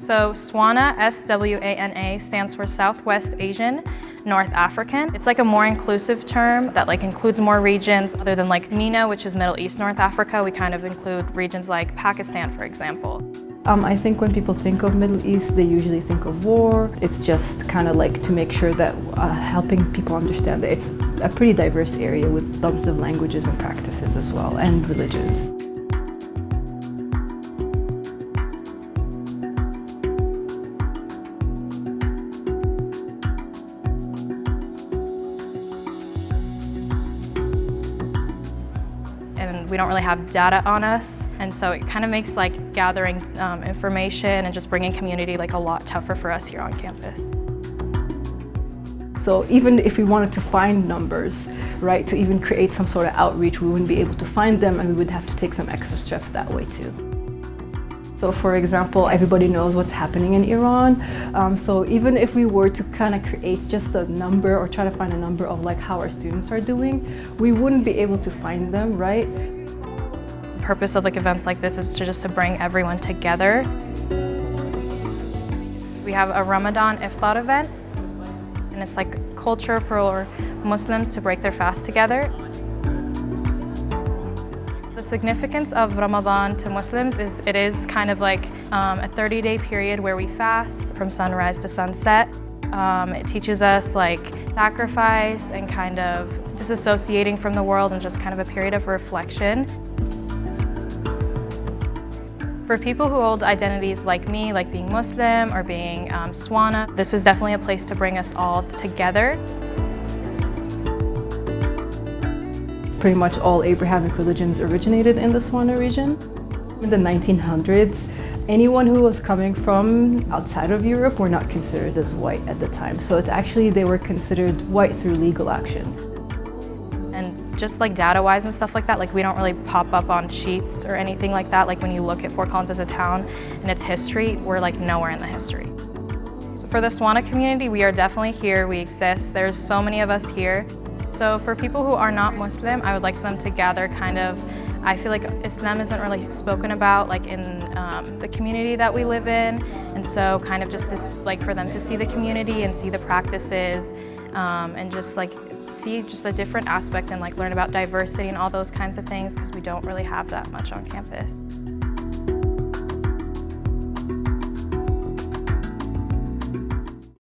So SWANA, S-W-A-N-A, stands for Southwest Asian North African. It's like a more inclusive term that includes more regions other than MENA, which is Middle East North Africa. We kind of include regions like Pakistan, for example. I think when people think of Middle East, they usually think of war. It's just kind of to make sure that helping people understand that it's a pretty diverse area with tons of languages and practices as well, and religions. And we don't really have data on us, and so it kind of makes gathering information and just bringing community a lot tougher for us here on campus. So even if we wanted to find numbers, right, to even create some sort of outreach, we wouldn't be able to find them, and we would have to take some extra steps that way too. So for example, everybody knows what's happening in Iran. So even if we were to kind of create just a number or try to find a number of how our students are doing, we wouldn't be able to find them, right? The purpose of events like this is just to bring everyone together. We have a Ramadan Iftar event, and it's culture for Muslims to break their fast together. The significance of Ramadan to Muslims is it is kind of a 30-day period where we fast from sunrise to sunset. It teaches us sacrifice and kind of disassociating from the world, and just kind of a period of reflection. For people who hold identities like me, like being Muslim or being SWANA, this is definitely a place to bring us all together. Pretty much all Abrahamic religions originated in the SWANA region. In the 1900s, anyone who was coming from outside of Europe were not considered as white at the time. So they were considered white through legal action. And just data-wise and stuff like that, we don't really pop up on sheets or anything like that. When you look at Fort Collins as a town and its history, we're nowhere in the history. So for the SWANA community, we are definitely here, we exist. There's so many of us here. So for people who are not Muslim, I would like for them to gather I feel Islam isn't really spoken about in the community that we live in. And so kind of just for them to see the community and see the practices and just see just a different aspect and learn about diversity and all those kinds of things, because we don't really have that much on campus.